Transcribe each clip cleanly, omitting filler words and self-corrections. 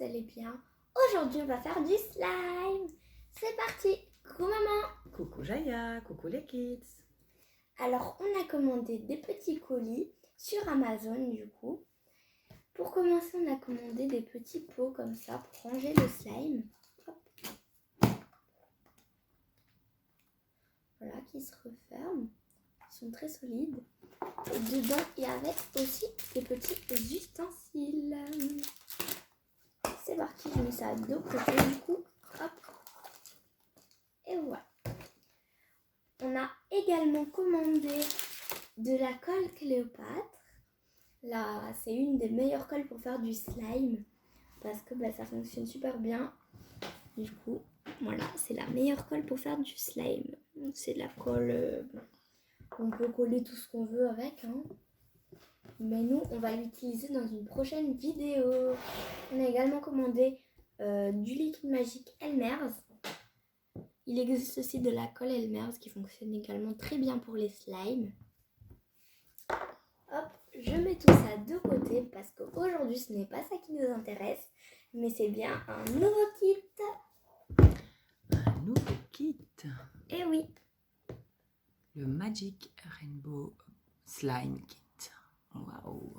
vous allez bien. Aujourd'hui, on va faire du slime. C'est parti. Coucou maman. Coucou Jaya, coucou les kids. Alors, on a commandé des petits colis sur Amazon du coup. Pour commencer, on a commandé des petits pots comme ça pour ranger le slime. Hop. Voilà, qui se referment. Ils sont très solides. Et dedans, il y avait aussi des petits ustensiles. C'est parti, je mets ça de côté du coup. Hop. Et voilà. On a également commandé de la colle Cléopâtre. Là, c'est une des meilleures colles pour faire du slime. Parce que ça fonctionne super bien. Du coup, voilà, c'est la meilleure colle pour faire du slime. C'est de la colle... on peut coller tout ce qu'on veut avec. Hein. Mais nous, on va l'utiliser dans une prochaine vidéo. On a également commandé du liquide magique Elmer's. Il existe aussi de la colle Elmer's qui fonctionne également très bien pour les slimes. Hop, je mets tout ça de côté parce qu'aujourd'hui, ce n'est pas ça qui nous intéresse. Mais c'est bien un nouveau kit. Un nouveau kit. Eh oui. Le Magic Rainbow Slime Kit. Waouh.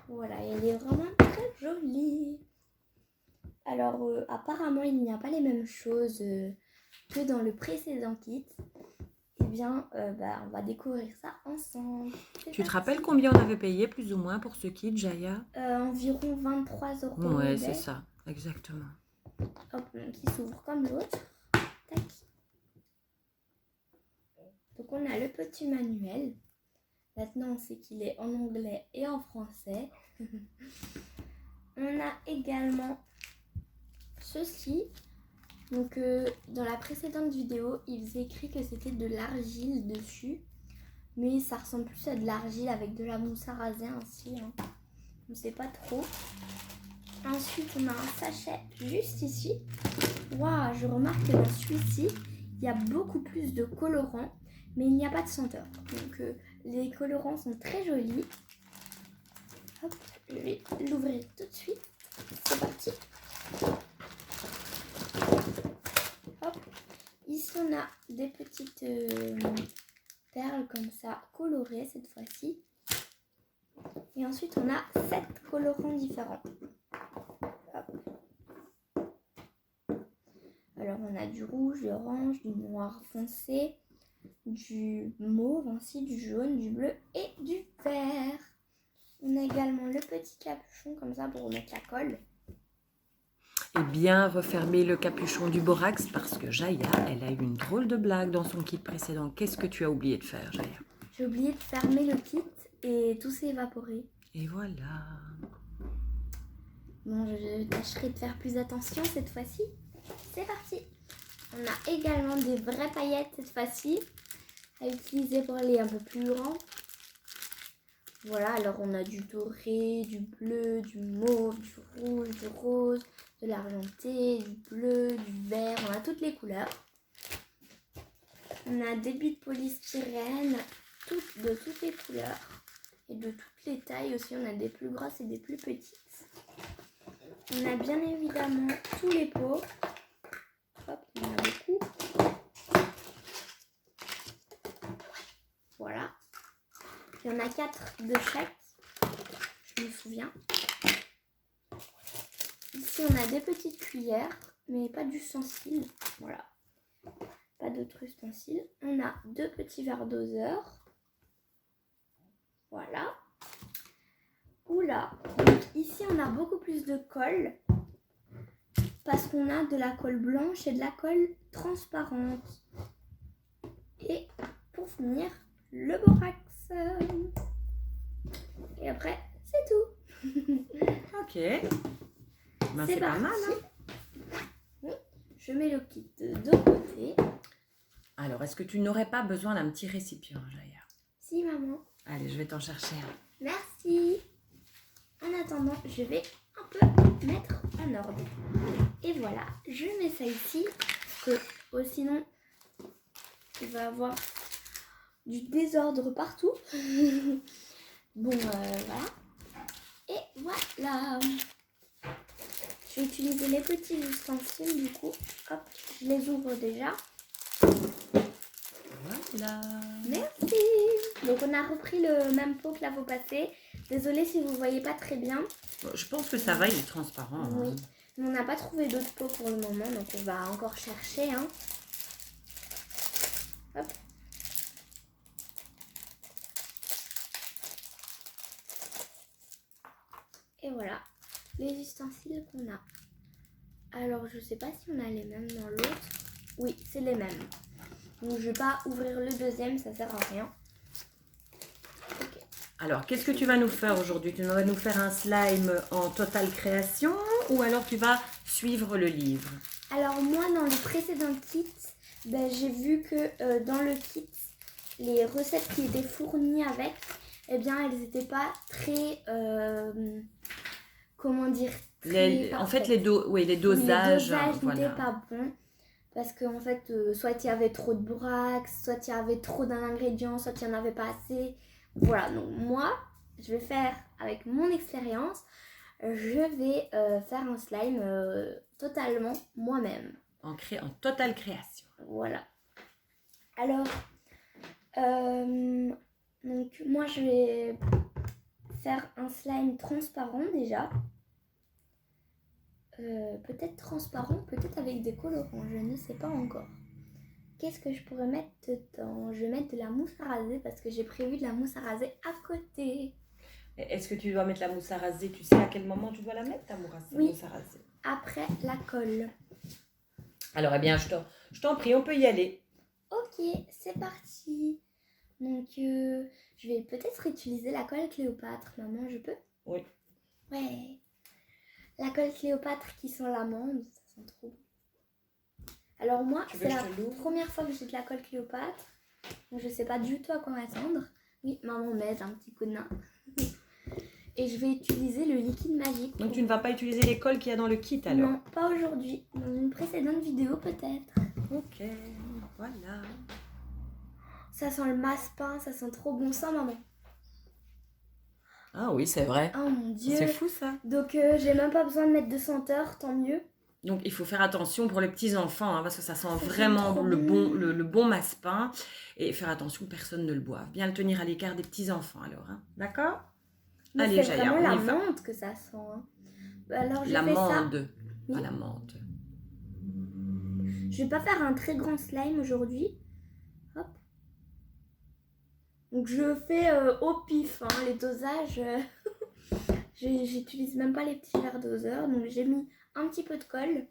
Voilà, elle est vraiment très jolie. Alors, apparemment, il n'y a pas les mêmes choses que dans le précédent kit. Eh bien, on va découvrir ça ensemble. Tu te rappelles combien on avait payé plus ou moins pour ce kit, Jaya? Environ 23 €. Ouais, c'est ça, exactement. Hop, qui s'ouvre comme l'autre. Tac. Donc, on a le petit manuel. Maintenant, on sait qu'il est en anglais et en français. On a également ceci. Donc, dans la précédente vidéo, il faisait écrit que c'était de l'argile dessus. Mais ça ressemble plus à de l'argile avec de la mousse à raser ainsi. Hein. On ne sait pas trop. Ensuite, on a un sachet juste ici. Waouh, je remarque que dans celui-ci, il y a beaucoup plus de colorants, mais il n'y a pas de senteur. Donc, les colorants sont très jolis. Hop, je vais l'ouvrir tout de suite. C'est parti. Hop. Ici, on a des petites perles comme ça, colorées cette fois-ci. Et ensuite, on a 7 colorants différents. Hop. Alors, on a du rouge, du orange, du noir foncé, du mauve, ainsi du jaune, du bleu et du vert. On a également le petit capuchon comme ça pour mettre la colle. Et bien refermer le capuchon du borax parce que Jaya, elle a eu une drôle de blague dans son kit précédent. Qu'est-ce que tu as oublié de faire, Jaya? J'ai oublié de fermer le kit et tout s'est évaporé. Et voilà. Bon, je tâcherai de faire plus attention cette fois-ci. C'est parti. On a également des vraies paillettes cette fois-ci à utiliser pour les un peu plus grands. Voilà, alors on a du doré, du bleu, du mauve, du rouge, du rose, de l'argenté, du bleu, du vert. On a toutes les couleurs. On a des billes de polystyrène de toutes les couleurs et de toutes les tailles aussi. On a des plus grosses et des plus petites. On a bien évidemment tous les pots. Hop, il y en a beaucoup. Voilà. Il y en a 4 de chaque. Je me souviens. Ici, on a des petites cuillères, mais pas d'ustensiles. Voilà. Pas d'autres ustensiles. On a 2 petits verres doseurs. Voilà. Oula. Donc ici, on a beaucoup plus de colle. Parce qu'on a de la colle blanche et de la colle transparente. Et pour finir, le borax. Et après, c'est tout. Ok. Ben, c'est pas mal, hein? Oui, je mets le kit de côté. Alors, est-ce que tu n'aurais pas besoin d'un petit récipient, Jaya? Si, maman. Allez, je vais t'en chercher un. Merci. En attendant, je vais un peu mettre en ordre. Et voilà, je mets ça ici. Parce que sinon, il va y avoir du désordre partout. Bon, voilà. Et voilà. Je vais utiliser mes petits ustensiles du coup. Hop, je les ouvre déjà. Voilà. Merci. Donc on a repris le même pot que la fois passée. Désolée si vous ne voyez pas très bien. Bon, je pense que ça va, il est transparent. Oui. Hein. Mais on n'a pas trouvé d'autres pots pour le moment, donc on va encore chercher. Hein. Hop. Et voilà, les ustensiles qu'on a. Alors, je sais pas si on a les mêmes dans l'autre. Oui, c'est les mêmes. Donc, je vais pas ouvrir le deuxième, ça sert à rien. Okay. Alors, qu'est-ce que tu vas nous faire aujourd'hui? Tu vas nous faire un slime en totale création ou alors tu vas suivre le livre? Alors, moi, dans le précédent kit, ben, j'ai vu que dans le kit, les recettes qui étaient fournies avec, eh bien, elles n'étaient pas très... comment dire, en fait, les dosages, les dosages voilà. n'étaient pas bons parce qu'en fait, soit il y avait trop de borax, soit il y avait trop d'un ingrédient, soit il n'y en avait pas assez. Voilà, donc moi, je vais faire avec mon expérience, je vais faire un slime totalement moi-même. En totale création. Voilà. Alors, donc moi, je vais faire un slime transparent déjà. Peut-être transparent, peut-être avec des colorants, je ne sais pas encore. Qu'est-ce que je pourrais mettre dedans? Je vais mettre de la mousse à raser parce que j'ai prévu de la mousse à raser à côté. Est-ce que tu dois mettre la mousse à raser? Tu sais à quel moment tu dois la mettre, ta mousse à raser? Après la colle. Alors, eh bien, je t'en prie, on peut y aller. Ok, c'est parti. Donc, je vais peut-être utiliser la colle Cléopâtre. Maman, je peux? Oui. Ouais. La colle Cléopâtre qui sent l'amande, ça sent trop bon. Alors moi, c'est la première fois que j'ai de la colle Cléopâtre. Donc je sais pas du tout à quoi m'attendre. Oui, maman m'aide un petit coup de main. Et je vais utiliser le liquide magique. Donc tu ne vas pas utiliser les colles qu'il y a dans le kit alors? Non, pas aujourd'hui. Dans une précédente vidéo peut-être. Ok, voilà. Ça sent le massepain, ça sent trop bon ça, maman. Ah oui, c'est vrai. Oh mon Dieu. C'est fou ça. Donc j'ai même pas besoin de mettre de senteur, tant mieux. Donc il faut faire attention pour les petits enfants hein, parce que ça sent vraiment le bon massepain et faire attention que personne ne le boive. Bien le tenir à l'écart des petits enfants alors, hein. D'accord? Allez, c'est vraiment la menthe que ça sent. Hein. Alors je fais ça. Oui. Pas la menthe. Je vais pas faire un très grand slime aujourd'hui. Hop. Donc je fais au pif hein, les dosages. J'utilise même pas les petits verres doseurs. Donc j'ai mis un petit peu de colle.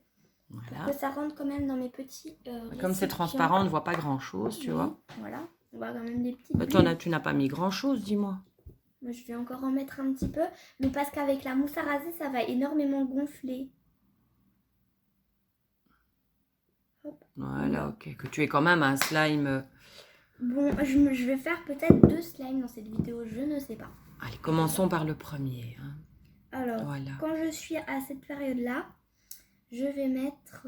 Voilà. Pour que ça rentre quand même dans mes petits Comme c'est transparent, on ne voit pas grand chose, tu vois. Voilà, on voit quand même les petits. Tu n'as pas mis grand chose, dis-moi. Moi, je vais encore en mettre un petit peu. Mais parce qu'avec la mousse à raser, ça va énormément gonfler. Hop. Voilà, ok. Que tu aies quand même un slime. Bon, je vais faire peut-être 2 slimes dans cette vidéo, je ne sais pas. Allez, commençons par le premier. Hein. Alors, voilà. Quand je suis à cette période-là, je vais mettre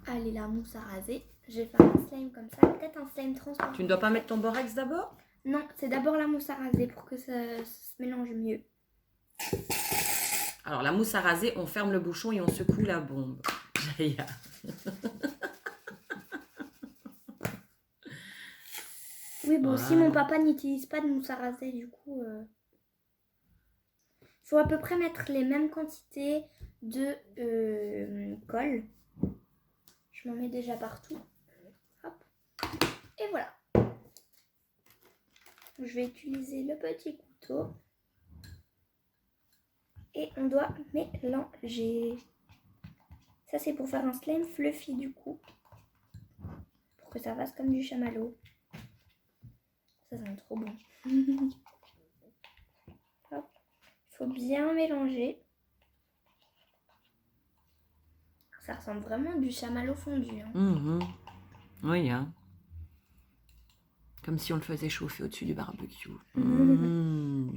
allez, la mousse à raser. Je vais faire un slime comme ça, peut-être un slime transparent. Tu ne dois pas mettre ton borax d'abord? Non, c'est d'abord la mousse à raser pour que ça se mélange mieux. Alors, la mousse à raser, on ferme le bouchon et on secoue la bombe. Jaya. Oui, bon, si mon papa n'utilise pas de mousse à raser, du coup... Il faut à peu près mettre les mêmes quantités de colle. Je m'en mets déjà partout. Hop. Et voilà. Je vais utiliser le petit couteau. Et on doit mélanger. Ça, c'est pour faire un slime fluffy du coup. Pour que ça fasse comme du chamallow. Ça sent trop bon. Hop. Il faut bien mélanger. Ça ressemble vraiment à du chamallow fondu. Hein. Mmh. Oui, hein. Comme si on le faisait chauffer au-dessus du barbecue. Mmh.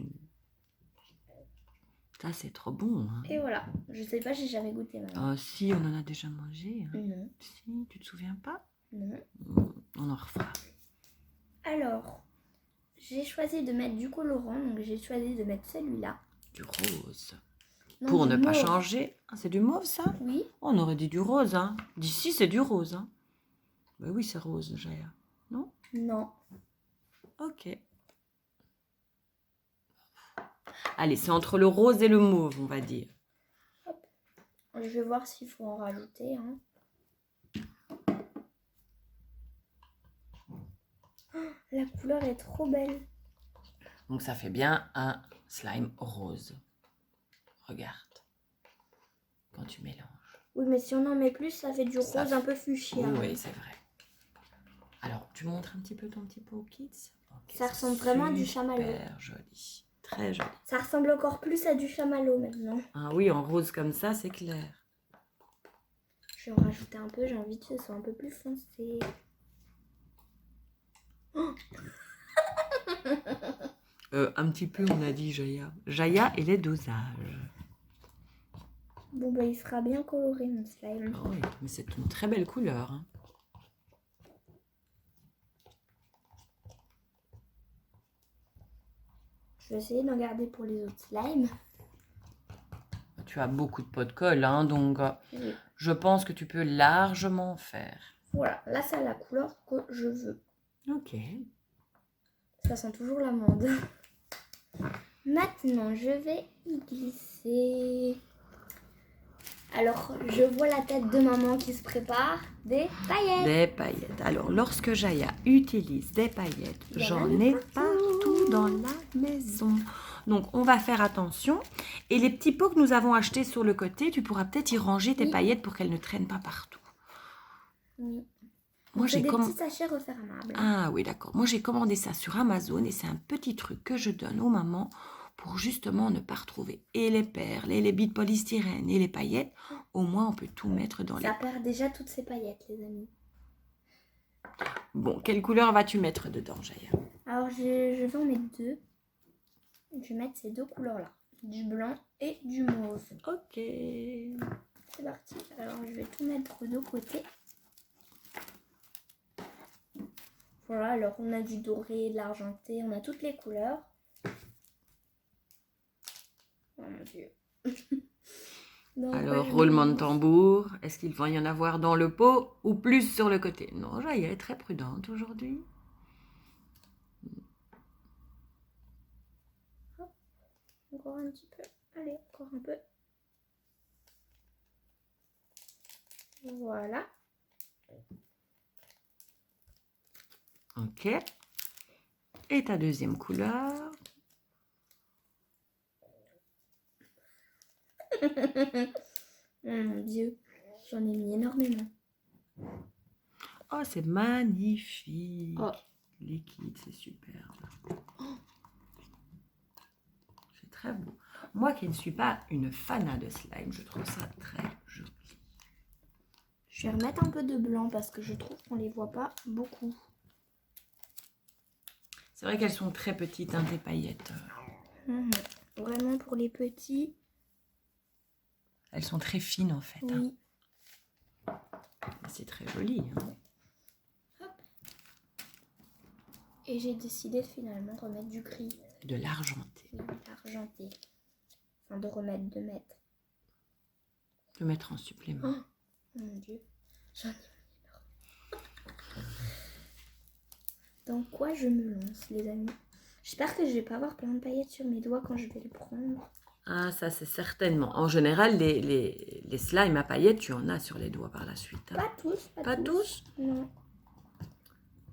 Ça, c'est trop bon. Hein. Et voilà. Je sais pas, j'ai jamais goûté. Ah, si, on en a déjà mangé. Hein. Non. Si, tu te souviens pas? Non. On en refera. Alors, j'ai choisi de mettre du colorant. Donc, j'ai choisi de mettre celui-là. Du rose. Non, pour du ne pas mauve. changer. Ah, c'est du mauve, ça? Oui. On aurait dit du rose, hein. D'ici, c'est du rose, hein. Ben oui, c'est rose, Jaya. Non? Non. Ok. Allez, c'est entre le rose et le mauve, on va dire. Je vais voir s'il faut en rajouter. Hein. Oh, la couleur est trop belle. Donc, ça fait bien un slime rose. Regarde. Quand tu mélanges. Oui, mais si on en met plus, ça fait du Ça rose un peu fuchsia. Oui, c'est vrai. Alors, tu montres un petit peu ton petit pot aux kids? Okay, ça ressemble vraiment à du chamallow. Super joli. Très joli. Ça ressemble encore plus à du chamallow maintenant. Ah oui, en rose comme ça, c'est clair. Je vais en rajouter un peu. J'ai envie que ce soit un peu plus foncé. Oh Un petit peu, on a dit Jaya. Jaya et les dosages. Bon, bah, il sera bien coloré, mon slime. Ah oui, mais c'est une très belle couleur. Hein. Je vais essayer d'en garder pour les autres slimes. Tu as beaucoup de pots de colle, hein, donc Oui. je pense que tu peux largement faire. Voilà, là, c'est la couleur que je veux. Ok. Ça sent toujours l'amande. Maintenant, je vais y glisser. Alors, je vois la tête de maman qui se prépare. Des paillettes. Des paillettes. Alors, lorsque Jaya utilise des paillettes, Il y en a j'en de ai partout. partout dans la maison. Donc, on va faire attention. Et les petits pots que nous avons achetés sur le côté, tu pourras peut-être y ranger tes Oui. paillettes pour qu'elles ne traînent pas partout. Oui. Moi, j'ai des commandé... petits sachets refermables. Ah oui, d'accord. Moi, j'ai commandé ça sur Amazon et c'est un petit truc que je donne aux mamans pour justement ne pas retrouver et les perles, et les billes de polystyrène, et les paillettes. Au moins, on peut tout mettre dans les... Ça perd déjà toutes ces paillettes, les amis. Bon, quelle couleur vas-tu mettre dedans, Jaya? Alors, je vais en mettre deux. Je vais mettre ces deux couleurs-là. Du blanc et du mauve. Ok. C'est parti. Alors, je vais tout mettre de côté. Voilà, alors on a du doré, de l'argenté, on a toutes les couleurs. Oh mon Dieu. Donc, Alors, ouais, roulement de tambour. Est-ce qu'il va y en avoir dans le pot ou plus sur le côté? Non, Jaya est très prudente aujourd'hui. Hop, encore un petit peu. Allez, encore un peu. Voilà. Ok. Et ta deuxième couleur? Oh mon Dieu, j'en ai mis énormément. Oh, c'est magnifique. Oh. Liquide, c'est superbe. C'est très beau. Moi qui ne suis pas une fanat de slime, je trouve ça très joli. Je vais remettre un peu de blanc parce que je trouve qu'on les voit pas beaucoup. C'est vrai qu'elles sont très petites, hein, tes paillettes. Vraiment pour les petits. Elles sont très fines en fait. Oui. Hein. C'est très joli. Hein. Hop. Et j'ai décidé finalement de remettre du gris. De l'argenté. Oui, argenté. Enfin, de mettre. De mettre en supplément. Oh mon Dieu. J'en ai énorme. Dans quoi je me lance, les amis? J'espère que je vais pas avoir plein de paillettes sur mes doigts quand je vais les prendre. Ah, ça c'est certainement. En général, les slimes à paillettes, tu en as sur les doigts par la suite. Hein. Pas tous. Pas tous? Non.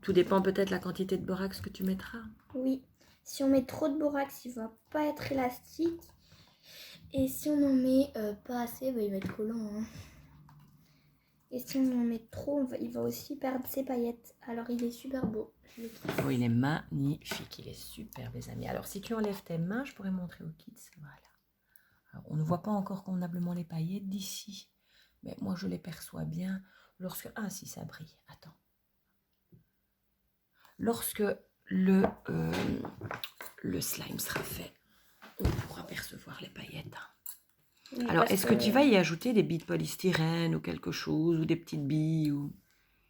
Tout dépend peut-être la quantité de borax que tu mettras. Oui. Si on met trop de borax, il va pas être élastique. Et si on en met pas assez, bah, il va être collant. Hein. Et si on en met trop, il va aussi perdre ses paillettes. Alors il est super beau. Oh, il est magnifique, il est super, mes amis. Alors, si tu enlèves tes mains, je pourrais montrer aux kids. Voilà. Alors, on ne voit pas encore convenablement les paillettes d'ici. Mais moi, je les perçois bien lorsque... Ah, si, ça brille. Attends. Lorsque le slime sera fait, on pourra percevoir les paillettes. Oui, alors, est-ce que tu vas y ajouter des billes de polystyrène ou quelque chose, ou des petites billes ou...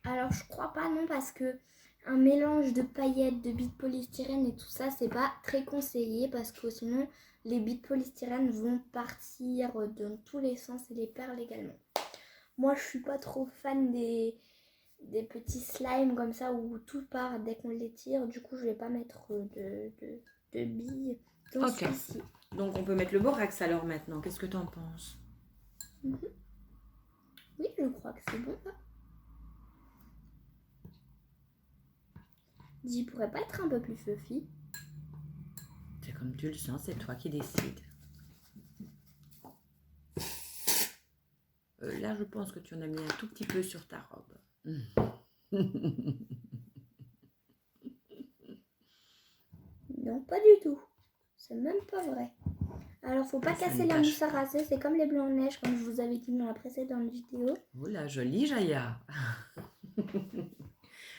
Alors, je crois pas, non, parce que un mélange de paillettes, de billes de polystyrène et tout ça, c'est pas très conseillé parce que sinon, les billes de polystyrène vont partir dans tous les sens et les perles également. Moi, je suis pas trop fan des petits slimes comme ça où tout part dès qu'on les tire. Du coup, je vais pas mettre de billes dans Ok. celui-ci. Donc, on peut mettre le borax alors maintenant. Qu'est-ce que tu en penses? Oui, je crois que c'est bon. J'y pourrais pas être un peu plus fluffy. C'est comme tu le sens, c'est toi qui décides. Là, je pense que tu en as mis un tout petit peu sur ta robe. Non, pas du tout. C'est même pas vrai. Alors, faut pas Ça casser me la cache. mousse à raser. C'est comme les blancs-neige, comme je vous avais dit dans la précédente vidéo. Oh là, jolie Jaya.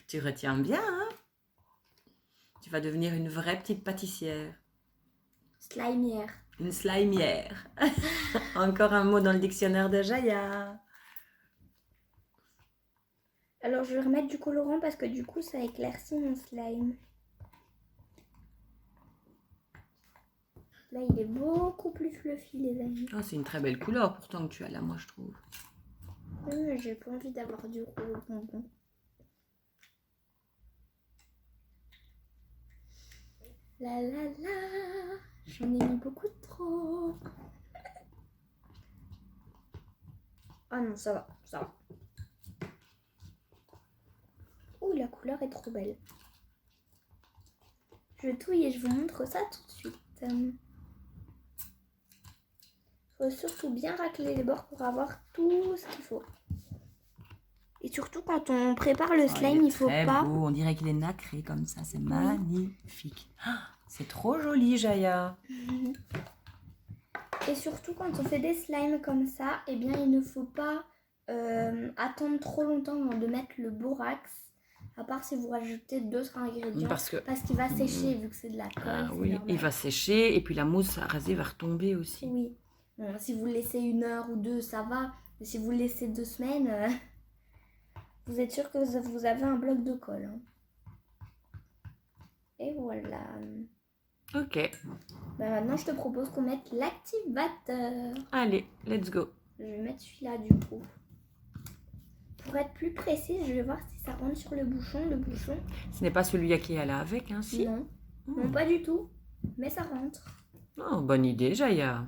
Tu retiens bien, hein? Tu vas devenir une vraie petite pâtissière. Slimière. Une slimière. Encore un mot dans le dictionnaire de Jaya. Alors, je vais remettre du colorant parce que du coup, ça éclaircit mon slime. Là, il est beaucoup plus fluffy, les amis. Oh, c'est une très belle couleur pourtant que tu as là, moi je trouve. J'ai pas envie d'avoir du rouge bonbon. La la la, j'en ai mis beaucoup trop. Ah non, ça va, ça va. Ouh, la couleur est trop belle. Je touille et je vous montre ça tout de suite. Faut surtout bien racler les bords pour avoir tout ce qu'il faut. Et surtout quand on prépare le slime, il faut très pas... beau, on dirait qu'il est nacré comme ça, c'est magnifique. Ah, c'est trop joli, Jaya. Et surtout quand on fait des slimes comme ça, eh bien il ne faut pas attendre trop longtemps avant de mettre le borax. À part si vous rajoutez d'autres ingrédients. Parce qu'il va sécher vu que c'est de la colle. Ah oui, normal. il va sécher et puis la mousse à raser va retomber aussi. Oui. Bon, si vous le laissez 1 heure ou 2, ça va. Mais si vous le laissez 2 semaines, vous êtes sûr que vous avez un bloc de colle. Hein. Et voilà. Ok. Ben maintenant, je te propose qu'on mette l'activateur. Allez, let's go. Je vais mettre celui-là du coup. Pour être plus précise, je vais voir si ça rentre sur le bouchon. Le bouchon. Ce n'est pas celui qui est là avec, hein, si? Non. Non, pas du tout. Mais ça rentre. Oh, bonne idée, Jaya.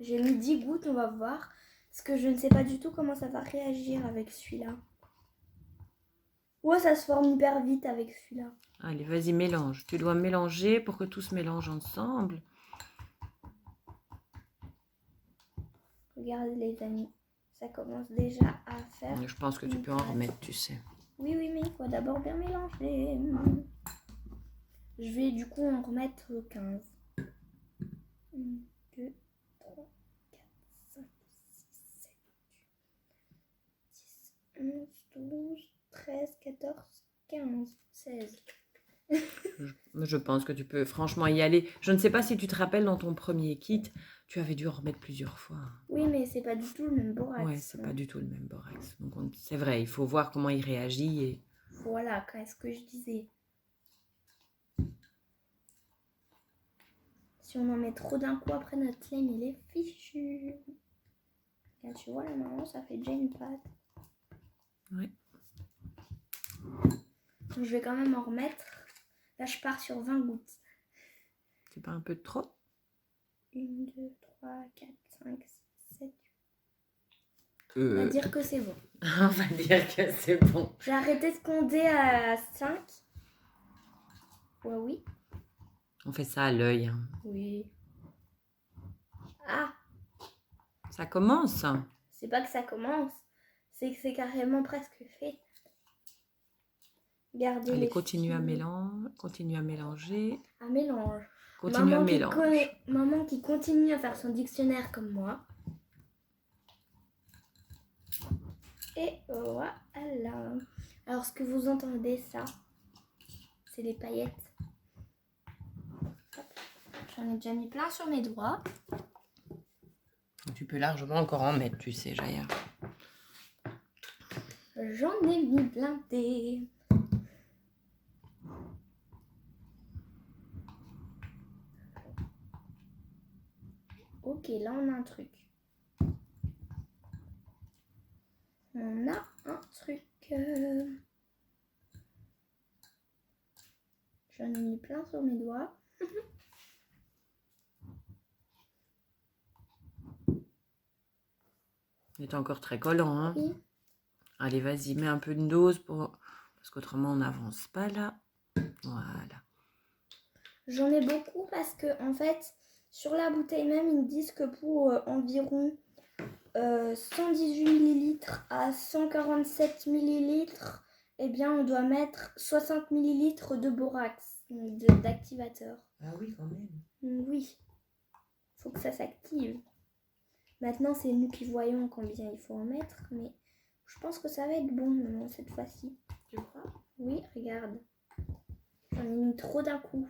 J'ai mis 10 gouttes, on va voir. Parce que je ne sais pas du tout comment ça va réagir avec celui-là. Ouais, ça se forme hyper vite avec celui-là. Allez, vas-y, mélange. Tu dois mélanger pour que tout se mélange ensemble. Regardez les amis, ça commence déjà à faire... Je pense que tu peux en remettre, tu sais. Oui, mais il faut d'abord bien mélanger. Je vais du coup en remettre 15. 1, 2, 3, 4, 5, 6, 7, 10, 11, 12, 13, 14, 15, 16. Je pense que tu peux franchement y aller. Je ne sais pas si tu te rappelles dans ton premier kit, tu avais dû en remettre plusieurs fois. Oui, mais c'est pas du tout le même borax. Ouais, c'est pas du tout le même borax. Donc c'est vrai, il faut voir comment il réagit. Et... Voilà, qu'est-ce que je disais. Si on en met trop d'un coup, après notre slime, il est fichu. Là, tu vois, là, maintenant, ça fait déjà une pâte. Ouais. Donc, je vais quand même en remettre. Là, je pars sur 20 gouttes. C'est pas un peu de trop? 1, 2, 3, 4, 5, 6, 7. On va dire que c'est bon. On va dire que c'est bon. J'ai arrêté de compter à 5. Ouais, oui. On fait ça à l'œil. Hein. Oui. Ah! Ça commence. C'est pas que ça commence. C'est que c'est carrément presque fait. Regardez. Allez, continue à mélanger. Continue à mélanger. À mélange. Continue à mélanger. Maman qui continue à faire son dictionnaire comme moi. Et voilà. Alors, ce que vous entendez, ça, c'est les paillettes. J'en ai déjà mis plein sur mes doigts. Tu peux largement encore en mettre, tu sais, Jaya. J'en ai mis blindé. Ok, là on a un truc. On a un truc. J'en ai mis plein sur mes doigts. Il est encore très collant, hein? Oui. Allez, vas-y, mets un peu de dose parce qu'autrement on n'avance pas là. Voilà. J'en ai beaucoup parce que en fait, sur la bouteille même, ils me disent que pour environ 118 ml à 147 ml, eh bien on doit mettre 60 ml de borax, d'activateur. Ah oui, quand même. Oui, faut que ça s'active. Maintenant, c'est nous qui voyons combien il faut en mettre, mais je pense que ça va être bon maman, cette fois-ci. Tu crois? Oui, regarde. J'en ai mis trop d'un coup.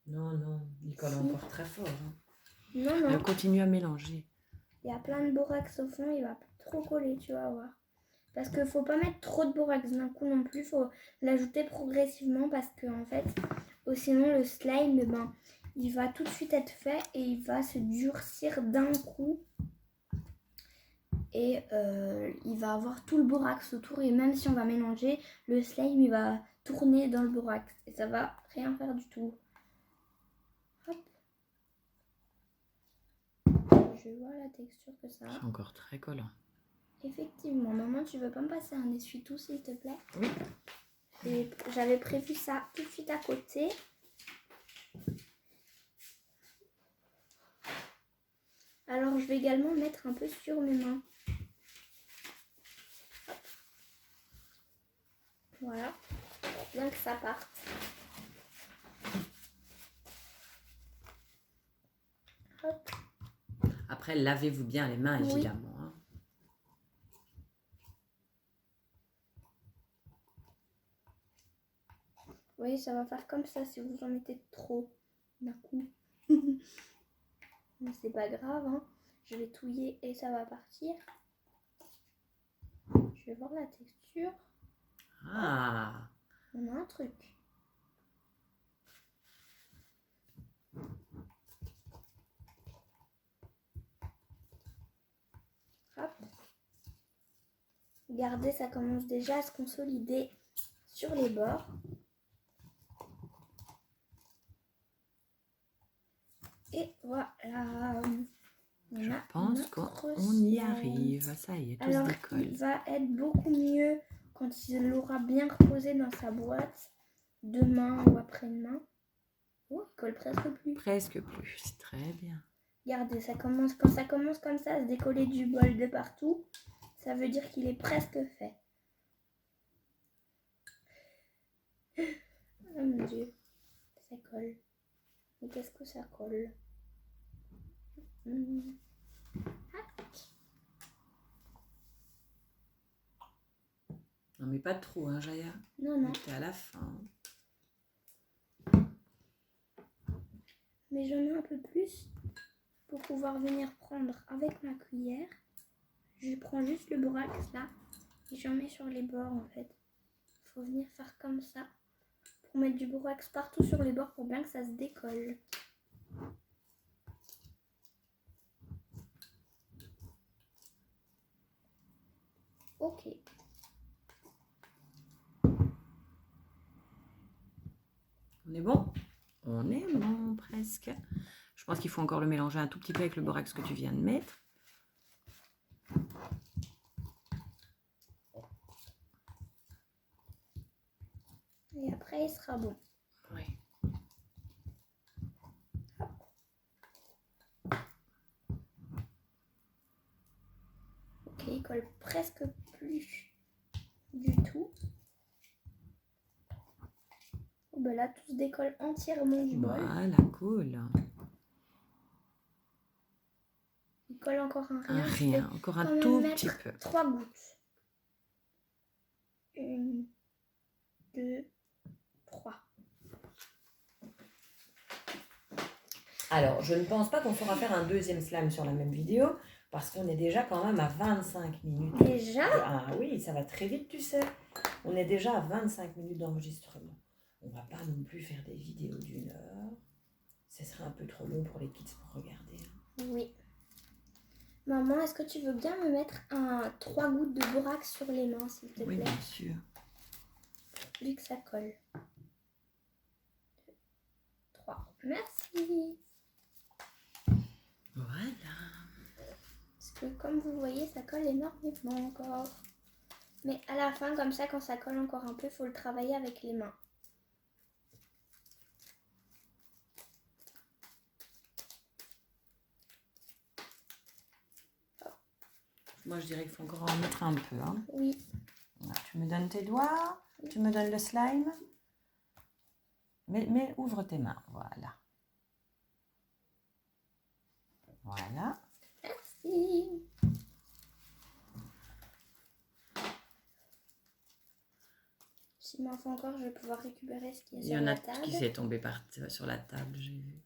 Non, non, il colle encore très fort. Hein. Non, non. Elle continue à mélanger. Il y a plein de borax au fond, il va trop coller, tu vas voir. Parce qu'il faut pas mettre trop de borax d'un coup non plus, il faut l'ajouter progressivement parce que en fait, sinon le slime, ben, il va tout de suite être fait et il va se durcir d'un coup. Et il va avoir tout le borax autour et même si on va mélanger, le slime il va tourner dans le borax et ça va rien faire du tout. Hop. Je vois la texture que ça a. C'est encore très collant. Effectivement, maman, tu veux pas me passer un essuie-tout s'il te plaît? Oui. J'avais prévu ça tout de suite à côté. Alors je vais également mettre un peu sur mes mains. Voilà, pour bien que ça parte. Hop. Après, lavez-vous bien les mains, Oui. évidemment. Hein. Oui, ça va faire comme ça si vous en mettez trop d'un coup. Mais c'est pas grave, hein. Je vais touiller et ça va partir. Je vais voir la texture. Ah, On a un truc. Hop. Regardez, ça commence déjà à se consolider sur les bords. Et voilà. je pense qu'on y arrive. Ça y est, tout Alors, se décolle. il va être beaucoup mieux quand il l'aura bien reposé dans sa boîte, demain ou après-demain. Oh, il colle presque plus. Presque plus, c'est très bien. Regardez, quand ça commence comme ça à se décoller du bol de partout, ça veut dire qu'il est presque fait. Oh mon dieu, ça colle. Mais qu'est-ce que ça colle? Non, mais pas trop, hein, Jaya? Non, non. T'es à la fin. Mais j'en ai un peu plus pour pouvoir venir prendre avec ma cuillère. Je prends juste le borax là et j'en mets sur les bords en fait. Il faut venir faire comme ça pour mettre du borax partout sur les bords pour bien que ça se décolle. Ok. On est bon? On est bon, presque. Je pense qu'il faut encore le mélanger un tout petit peu avec le borax que tu viens de mettre. Et après, il sera bon. Oui. Ok, il colle presque plus du tout. Oh, ben là, tout se décolle entièrement du bol. Voilà, cool. Il colle encore un rien. Un rien, encore un quand même tout mettre petit peu. 3 gouttes. 1, 2, 3. Alors, je ne pense pas qu'on pourra faire un deuxième slime sur la même vidéo parce qu'on est déjà quand même à 25 minutes. Déjà? Ah oui, ça va très vite, tu sais. On est déjà à 25 minutes d'enregistrement. On va pas non plus faire des vidéos d'1 heure. Ce serait un peu trop long pour les kids pour regarder. Oui. Maman, est-ce que tu veux bien me mettre 3 gouttes de borax sur les mains, s'il te Oui, plaît? bien sûr. Vu que ça colle. 3. Merci. Voilà. Parce que comme vous voyez, ça colle énormément encore. Mais à la fin, comme ça, quand ça colle encore un peu, il faut le travailler avec les mains. Moi, je dirais qu'il faut encore en mettre un peu. Hein. Oui. Voilà, tu me donnes tes doigts, tu me donnes le slime. Mais ouvre tes mains, voilà. Voilà. Merci. S'il m'en faut encore, je vais pouvoir récupérer ce qui est Il y sur en la a table. qui s'est tombé sur la table, j'ai vu.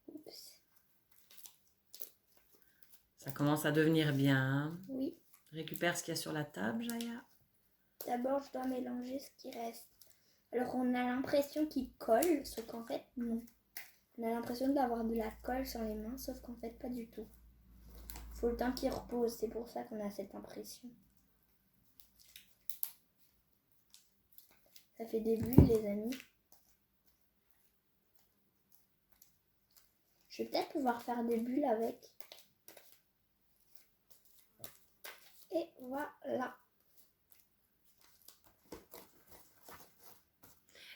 Oups. Ça commence à devenir bien. Hein. Oui. Récupère ce qu'il y a sur la table, Jaya. D'abord, je dois mélanger ce qui reste. Alors, on a l'impression qu'il colle, sauf qu'en fait, non. On a l'impression d'avoir de la colle sur les mains, sauf qu'en fait, pas du tout. Il faut le temps qu'il repose, c'est pour ça qu'on a cette impression. Ça fait des bulles, les amis. Je vais peut-être pouvoir faire des bulles avec. Et voilà.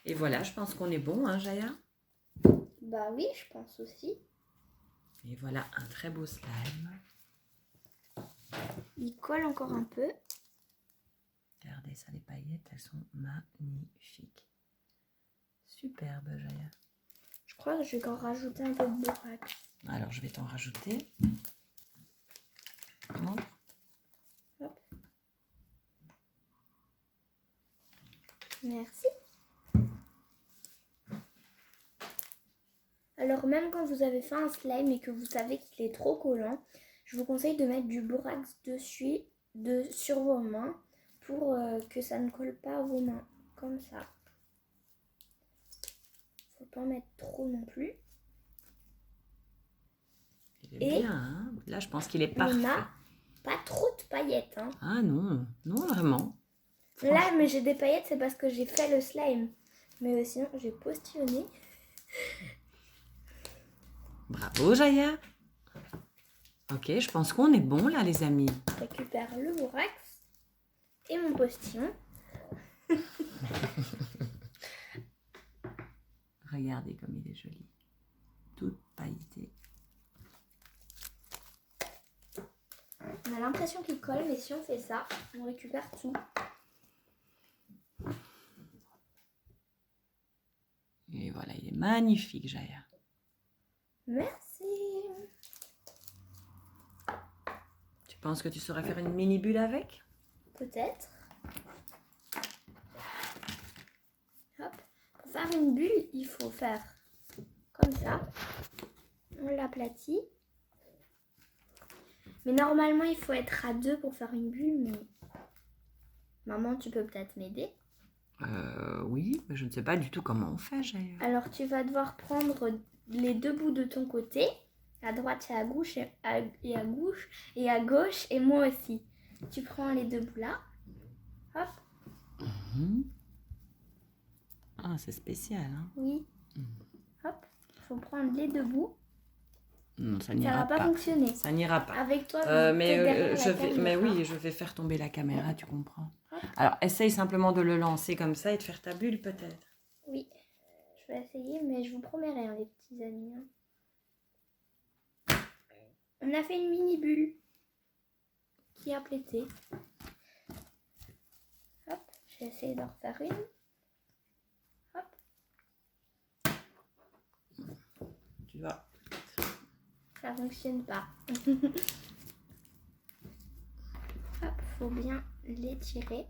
Et voilà, je pense qu'on est bon, hein, Jaya. Bah oui, je pense aussi. Et voilà un très beau slime. Il colle encore un peu. Regardez ça, les paillettes, elles sont magnifiques. Superbe, Jaya. Je crois que je vais en rajouter un peu de borax. Alors, je vais t'en rajouter. Montre. Hop. Merci. Alors même quand vous avez fait un slime et que vous savez qu'il est trop collant, je vous conseille de mettre du borax dessus, sur vos mains pour que ça ne colle pas à vos mains. Comme ça. Faut pas en mettre trop non plus. Il est bien, hein. Là, je pense qu'il est On parfait. a pas trop de paillettes. Hein. Ah non, non, vraiment. Là, mais j'ai des paillettes, c'est parce que j'ai fait le slime. Mais sinon, j'ai postillonné. Bravo, Jaya. Ok, je pense qu'on est bon, là, les amis. Je récupère le borax et mon postillon. Regardez comme il est joli. Tout pailleté. On a l'impression qu'il colle, mais si on fait ça, on récupère tout. Et voilà, il est magnifique, Jaya. Merci. Tu penses que tu saurais faire une mini bulle avec? Peut-être. Hop. Pour faire une bulle, il faut faire comme ça. On l'aplatit. Mais normalement, il faut être à 2 pour faire une bulle. Mais maman, tu peux peut-être m'aider. Oui, mais je ne sais pas du tout comment on fait, Jaya. Alors, tu vas devoir prendre les 2 bouts de ton côté. À droite et à gauche, et à gauche, et moi aussi. Tu prends les 2 bouts là. Hop. Ah, c'est spécial, hein? Oui. Hop. Il faut prendre les 2 bouts. Non, ça Ça n'ira va pas fonctionner. Ça n'ira pas. Avec toi, mais oui, je vais faire tomber la caméra, tu comprends. Alors, essaye simplement de le lancer comme ça et de faire ta bulle, peut-être. Oui, je vais essayer, mais je vous promets rien, les petits amis. Hein. On a fait une mini bulle qui a pété. Hop, je vais essayer d'en refaire une. Hop. Tu vois. Ça fonctionne pas. Hop, faut bien l'étirer.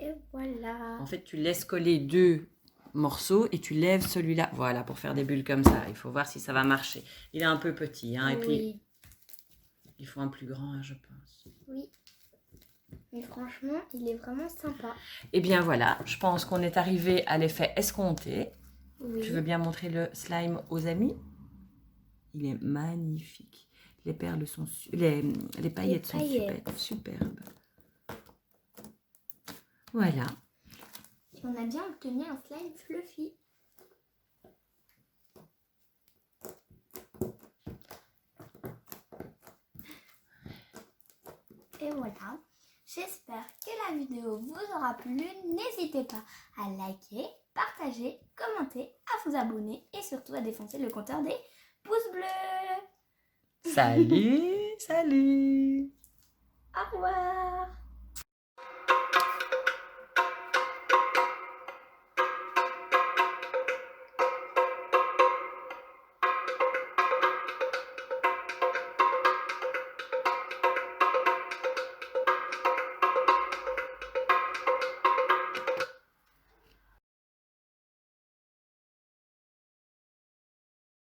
Et voilà. En fait, tu laisses coller 2 morceaux et tu lèves celui-là. Voilà, pour faire des bulles comme ça. Il faut voir si ça va marcher. Il est un peu petit, hein, et puis Oui. il faut un plus grand, hein, je pense. Oui. Mais franchement, il est vraiment sympa. Et bien voilà, je pense qu'on est arrivé à l'effet escompté. Oui. Tu veux bien montrer le slime aux amis? Il est magnifique. Les perles sont les paillettes sont superbes. Voilà. Et on a bien obtenu un slime fluffy. Et voilà. J'espère que la vidéo vous aura plu. N'hésitez pas à liker, partager, commenter, à vous abonner et surtout à défoncer le compteur des pouces bleus. Salut, salut. Au revoir.